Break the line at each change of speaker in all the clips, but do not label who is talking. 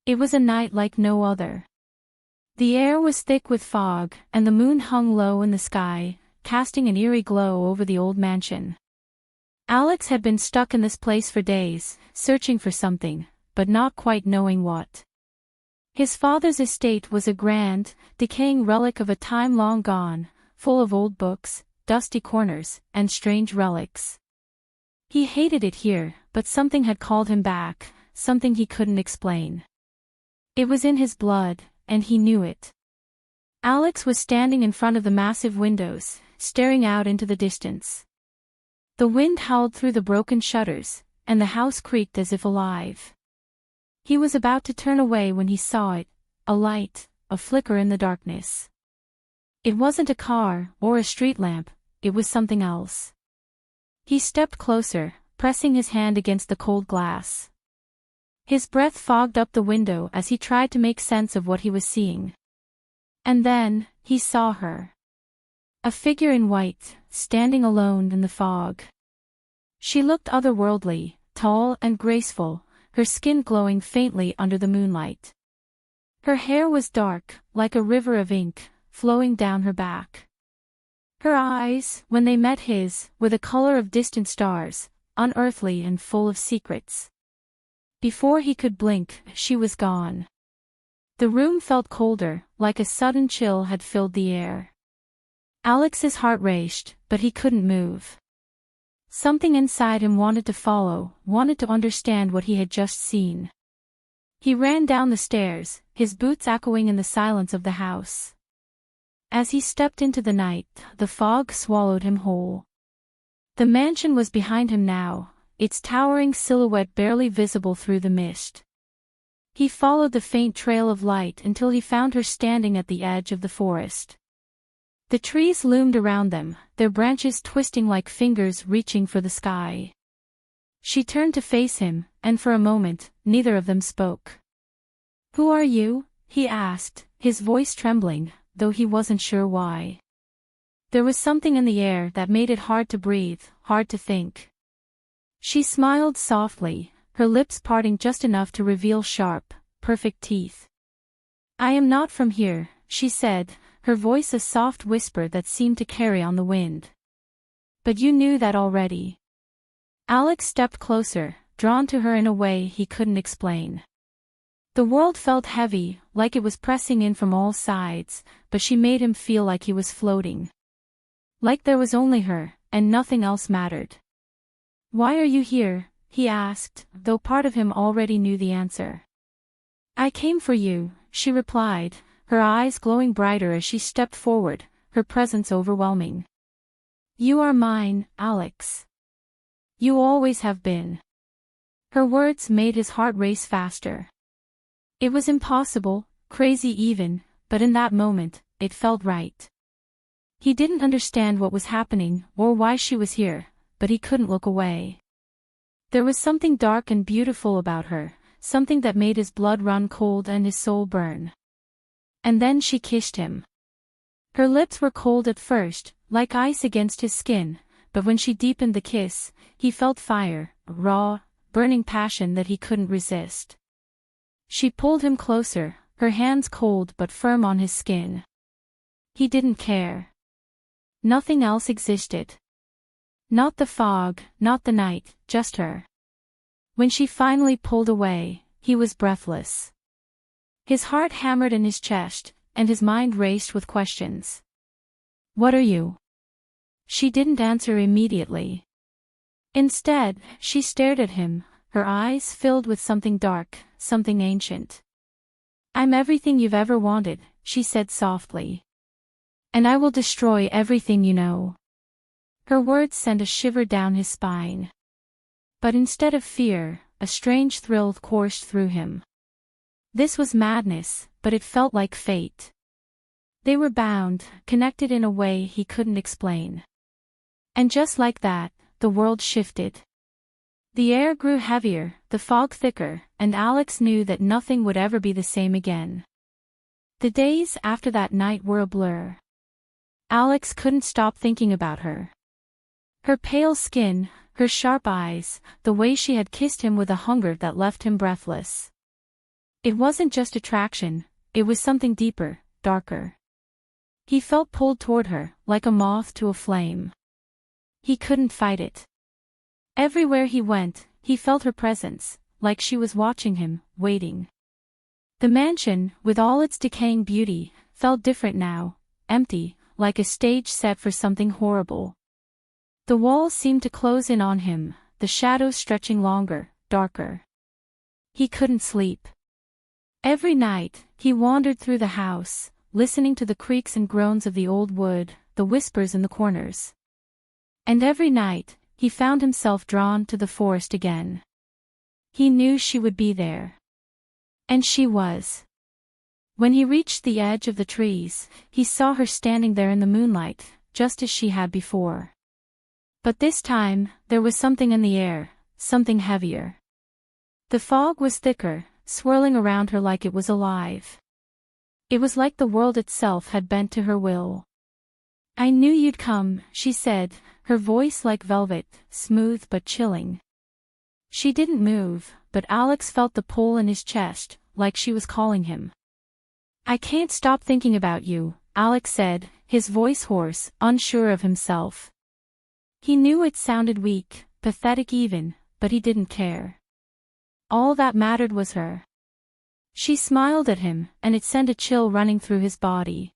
It was a night like no other. The air was thick with fog, and the moon hung low in the sky, casting an eerie glow over the old mansion. Alex had been stuck in this place for days, searching for something, but not quite knowing what. His father's estate was a grand, decaying relic of a time long gone, full of old books, dusty corners, and strange relics. He hated it here, but something had called him back, something he couldn't explain. It was in his blood, and he knew it. Alex was standing in front of the massive windows, staring out into the distance. The wind howled through the broken shutters, and the house creaked as if alive. He was about to turn away when he saw it, a light, a flicker in the darkness. It wasn't a car, or a street lamp, it was something else. He stepped closer, pressing his hand against the cold glass. His breath fogged up the window as he tried to make sense of what he was seeing. And then, he saw her. A figure in white, standing alone in the fog. She looked otherworldly, tall and graceful, her skin glowing faintly under the moonlight. Her hair was dark, like a river of ink, flowing down her back. Her eyes, when they met his, were the color of distant stars, unearthly and full of secrets. Before he could blink, she was gone. The room felt colder, like a sudden chill had filled the air. Alex's heart raced, but he couldn't move. Something inside him wanted to follow, wanted to understand what he had just seen. He ran down the stairs, his boots echoing in the silence of the house. As he stepped into the night, the fog swallowed him whole. The mansion was behind him now, its towering silhouette barely visible through the mist. He followed the faint trail of light until he found her standing at the edge of the forest. The trees loomed around them, their branches twisting like fingers reaching for the sky. She turned to face him, and for a moment, neither of them spoke. "Who are you?" he asked, his voice trembling, though he wasn't sure why. There was something in the air that made it hard to breathe, hard to think. She smiled softly, her lips parting just enough to reveal sharp, perfect teeth. "I am not from here," she said, her voice a soft whisper that seemed to carry on the wind. "But you knew that already." Alex stepped closer, drawn to her in a way he couldn't explain. The world felt heavy, like it was pressing in from all sides, but she made him feel like he was floating. Like there was only her, and nothing else mattered. "Why are you here?" he asked, though part of him already knew the answer. "I came for you," she replied, her eyes glowing brighter as she stepped forward, her presence overwhelming. "You are mine, Alex. You always have been." Her words made his heart race faster. It was impossible, crazy even, but in that moment, it felt right. He didn't understand what was happening, or why she was here, but he couldn't look away. There was something dark and beautiful about her, something that made his blood run cold and his soul burn. And then she kissed him. Her lips were cold at first, like ice against his skin, but when she deepened the kiss, he felt fire, raw, burning passion that he couldn't resist. She pulled him closer, her hands cold but firm on his skin. He didn't care. Nothing else existed. Not the fog, not the night, just her. When she finally pulled away, he was breathless. His heart hammered in his chest, and his mind raced with questions. "What are you?" She didn't answer immediately. Instead, she stared at him, her eyes filled with something dark, something ancient. "I'm everything you've ever wanted," she said softly. "And I will destroy everything you know." Her words sent a shiver down his spine. But instead of fear, a strange thrill coursed through him. This was madness, but it felt like fate. They were bound, connected in a way he couldn't explain. And just like that, the world shifted. The air grew heavier, the fog thicker, and Alex knew that nothing would ever be the same again. The days after that night were a blur. Alex couldn't stop thinking about her. Her pale skin, her sharp eyes, the way she had kissed him with a hunger that left him breathless. It wasn't just attraction, it was something deeper, darker. He felt pulled toward her, like a moth to a flame. He couldn't fight it. Everywhere he went, he felt her presence, like she was watching him, waiting. The mansion, with all its decaying beauty, felt different now, empty, like a stage set for something horrible. The walls seemed to close in on him, the shadows stretching longer, darker. He couldn't sleep. Every night, he wandered through the house, listening to the creaks and groans of the old wood, the whispers in the corners. And every night, he found himself drawn to the forest again. He knew she would be there. And she was. When he reached the edge of the trees, he saw her standing there in the moonlight, just as she had before. But this time, there was something in the air, something heavier. The fog was thicker, swirling around her like it was alive. It was like the world itself had bent to her will. "I knew you'd come," she said, her voice like velvet, smooth but chilling. She didn't move, but Alex felt the pull in his chest, like she was calling him. "I can't stop thinking about you," Alex said, his voice hoarse, unsure of himself. He knew it sounded weak, pathetic even, but he didn't care. All that mattered was her. She smiled at him, and it sent a chill running through his body.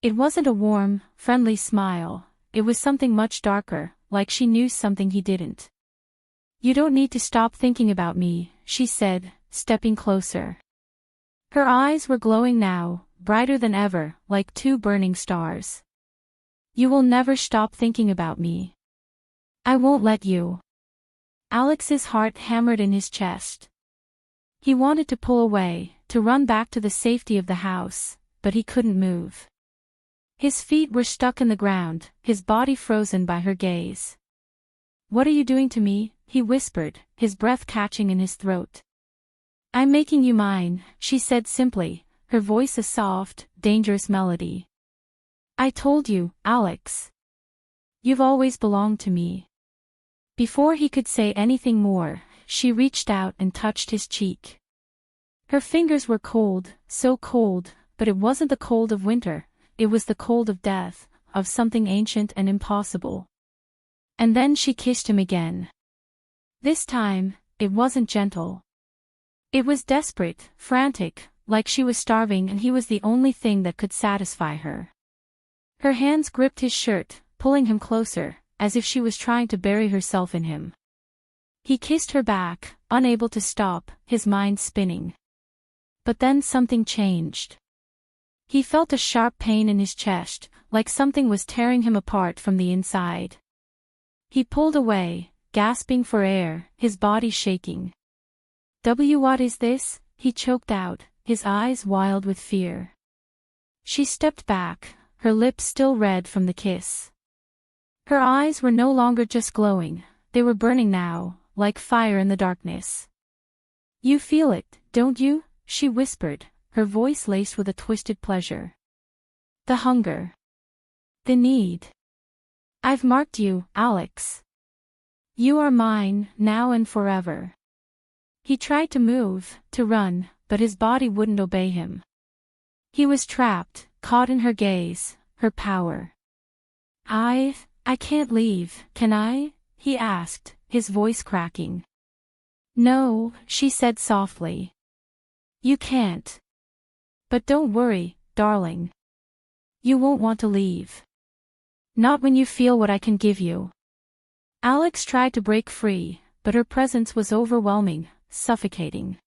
It wasn't a warm, friendly smile, it was something much darker, like she knew something he didn't. "You don't need to stop thinking about me," she said, stepping closer. Her eyes were glowing now, brighter than ever, like two burning stars. "You will never stop thinking about me. I won't let you." Alex's heart hammered in his chest. He wanted to pull away, to run back to the safety of the house, but he couldn't move. His feet were stuck in the ground, his body frozen by her gaze. "What are you doing to me?" he whispered, his breath catching in his throat. "I'm making you mine," she said simply, her voice a soft, dangerous melody. "I told you, Alex. You've always belonged to me." Before he could say anything more, she reached out and touched his cheek. Her fingers were cold, so cold, but it wasn't the cold of winter, it was the cold of death, of something ancient and impossible. And then she kissed him again. This time, it wasn't gentle. It was desperate, frantic, like she was starving and he was the only thing that could satisfy her. Her hands gripped his shirt, pulling him closer, as if she was trying to bury herself in him. He kissed her back, unable to stop, his mind spinning. But then something changed. He felt a sharp pain in his chest, like something was tearing him apart from the inside. He pulled away, gasping for air, his body shaking. What is this?" he choked out, his eyes wild with fear. She stepped back, her lips still red from the kiss. Her eyes were no longer just glowing, they were burning now, like fire in the darkness. "You feel it, don't you?" she whispered, her voice laced with a twisted pleasure. "The hunger. The need. I've marked you, Alex. You are mine, now and forever." He tried to move, to run, but his body wouldn't obey him. He was trapped, caught in her gaze, her power. I can't leave, can I?" he asked, his voice cracking. "No," she said softly. "You can't. But don't worry, darling. You won't want to leave. Not when you feel what I can give you." Alex tried to break free, but her presence was overwhelming, suffocating.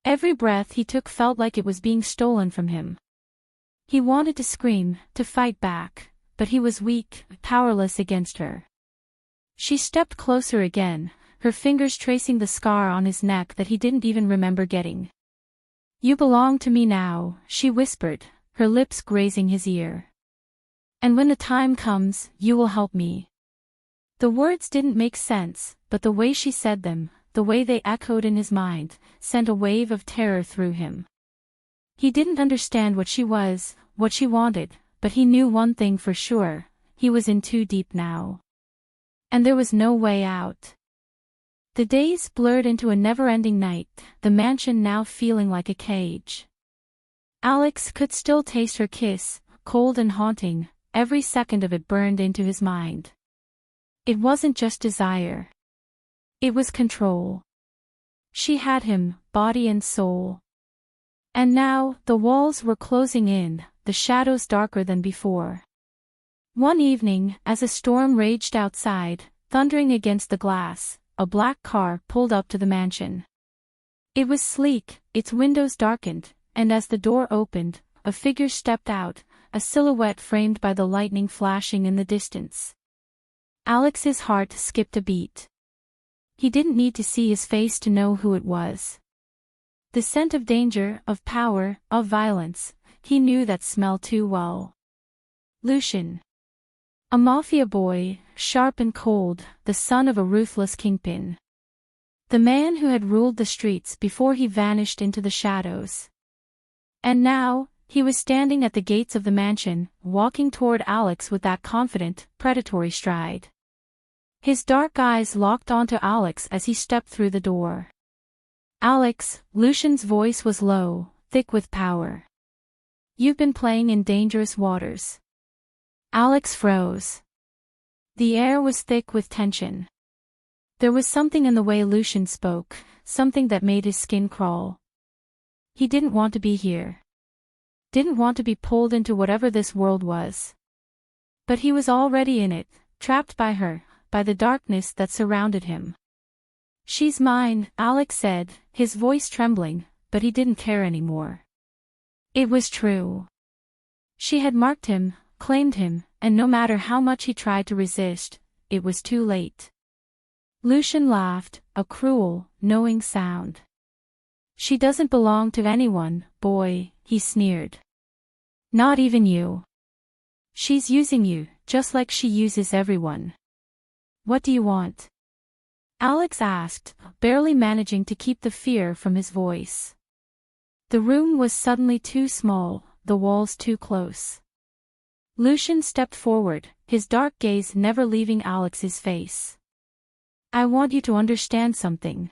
Every breath he took felt like it was being stolen from him. He wanted to scream, to fight back, but he was weak, powerless against her. She stepped closer again, her fingers tracing the scar on his neck that he didn't even remember getting. "You belong to me now," she whispered, her lips grazing his ear. "And when the time comes, you will help me." The words didn't make sense, but the way she said them, the way they echoed in his mind, sent a wave of terror through him. He didn't understand what she was, what she wanted, but he knew one thing for sure, he was in too deep now. And there was no way out. The days blurred into a never-ending night, the mansion now feeling like a cage. Alex could still taste her kiss, cold and haunting, every second of it burned into his mind. It wasn't just desire. It was control. She had him, body and soul. And now, the walls were closing in, the shadows darker than before. One evening, as a storm raged outside, thundering against the glass, a black car pulled up to the mansion. It was sleek, its windows darkened, and as the door opened, a figure stepped out, a silhouette framed by the lightning flashing in the distance. Alex's heart skipped a beat. He didn't need to see his face to know who it was. The scent of danger, of power, of violence, he knew that smell too well. Lucian. A Mafia boy, sharp and cold, the son of a ruthless kingpin. The man who had ruled the streets before he vanished into the shadows. And now, he was standing at the gates of the mansion, walking toward Alex with that confident, predatory stride. His dark eyes locked onto Alex as he stepped through the door. Alex, Lucian's voice was low, thick with power. You've been playing in dangerous waters. Alex froze. The air was thick with tension. There was something in the way Lucian spoke, something that made his skin crawl. He didn't want to be here. Didn't want to be pulled into whatever this world was. But he was already in it, trapped by her, by the darkness that surrounded him. She's mine, Alex said, his voice trembling, but he didn't care anymore. It was true. She had marked him, claimed him, and no matter how much he tried to resist, it was too late. Lucian laughed, a cruel, knowing sound. She doesn't belong to anyone, boy, he sneered. Not even you. She's using you, just like she uses everyone. What do you want? Alex asked, barely managing to keep the fear from his voice. The room was suddenly too small, the walls too close. Lucian stepped forward, his dark gaze never leaving Alex's face. I want you to understand something.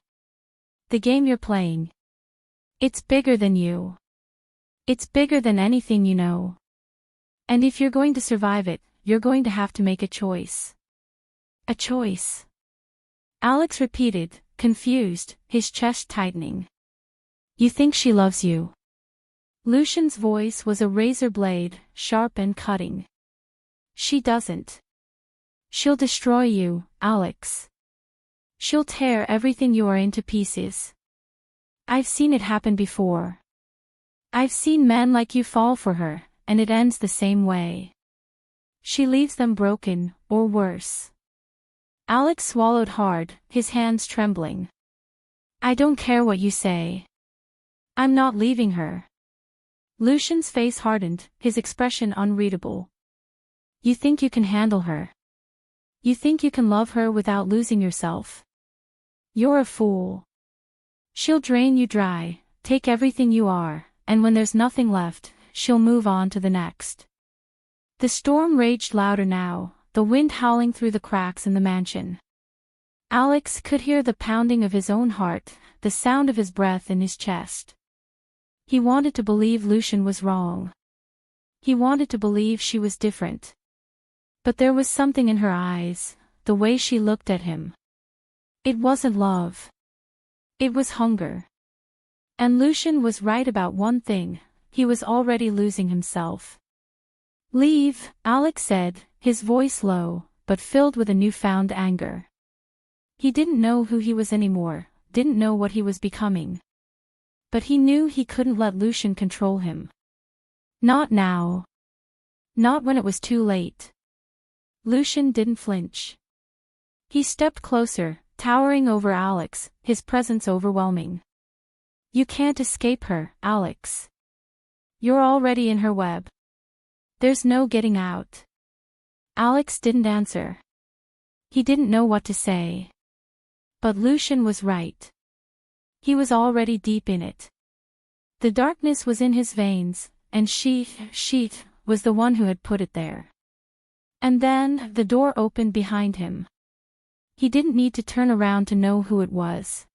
The game you're playing. It's bigger than you. It's bigger than anything you know. And if you're going to survive it, you're going to have to make a choice. A choice. Alex repeated, confused, his chest tightening. You think she loves you? Lucian's voice was a razor blade, sharp and cutting. She doesn't. She'll destroy you, Alex. She'll tear everything you are into pieces. I've seen it happen before. I've seen men like you fall for her, and it ends the same way. She leaves them broken, or worse. Alex swallowed hard, his hands trembling. I don't care what you say. I'm not leaving her. Lucian's face hardened, his expression unreadable. You think you can handle her? You think you can love her without losing yourself? You're a fool. She'll drain you dry, take everything you are, and when there's nothing left, she'll move on to the next. The storm raged louder now, the wind howling through the cracks in the mansion. Alex could hear the pounding of his own heart, the sound of his breath in his chest. He wanted to believe Lucian was wrong. He wanted to believe she was different. But there was something in her eyes, the way she looked at him. It wasn't love. It was hunger. And Lucian was right about one thing, he was already losing himself. Leave, Alex said, his voice low, but filled with a newfound anger. He didn't know who he was anymore, didn't know what he was becoming. But he knew he couldn't let Lucian control him. Not now. Not when it was too late. Lucian didn't flinch. He stepped closer, towering over Alex, his presence overwhelming. You can't escape her, Alex. You're already in her web. There's no getting out. Alex didn't answer. He didn't know what to say. But Lucian was right. He was already deep in it. The darkness was in his veins, and she was the one who had put it there. And then, the door opened behind him. He didn't need to turn around to know who it was.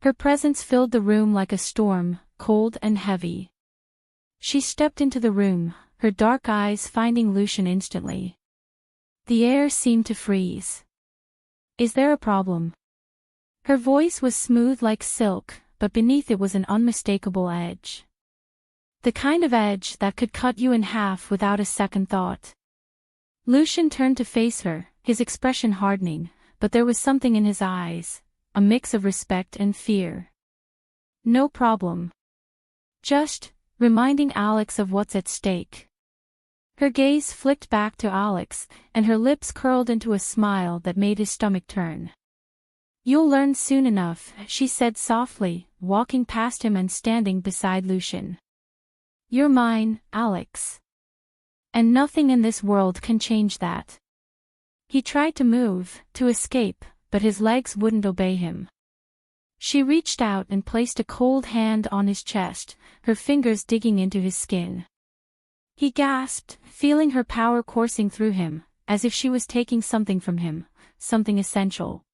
Her presence filled the room like a storm, cold and heavy. She stepped into the room, her dark eyes finding Lucian instantly. The air seemed to freeze. "Is there a problem?" Her voice was smooth like silk, but beneath it was an unmistakable edge. The kind of edge that could cut you in half without a second thought. Lucian turned to face her, his expression hardening, but there was something in his eyes, a mix of respect and fear. "No problem. Just reminding Alex of what's at stake." Her gaze flicked back to Alex, and her lips curled into a smile that made his stomach turn. "You'll learn soon enough," she said softly, walking past him and standing beside Lucian. "You're mine, Alex. And nothing in this world can change that." He tried to move, to escape, but his legs wouldn't obey him. She reached out and placed a cold hand on his chest, her fingers digging into his skin. He gasped, feeling her power coursing through him, as if she was taking something from him, something essential.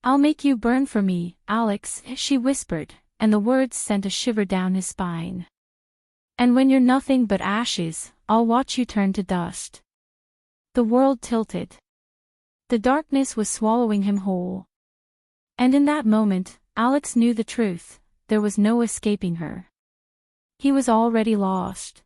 "I'll make you burn for me, Alex," she whispered, and the words sent a shiver down his spine. "And when you're nothing but ashes, I'll watch you turn to dust." The world tilted. The darkness was swallowing him whole. And in that moment, Alex knew the truth, there was no escaping her. He was already lost.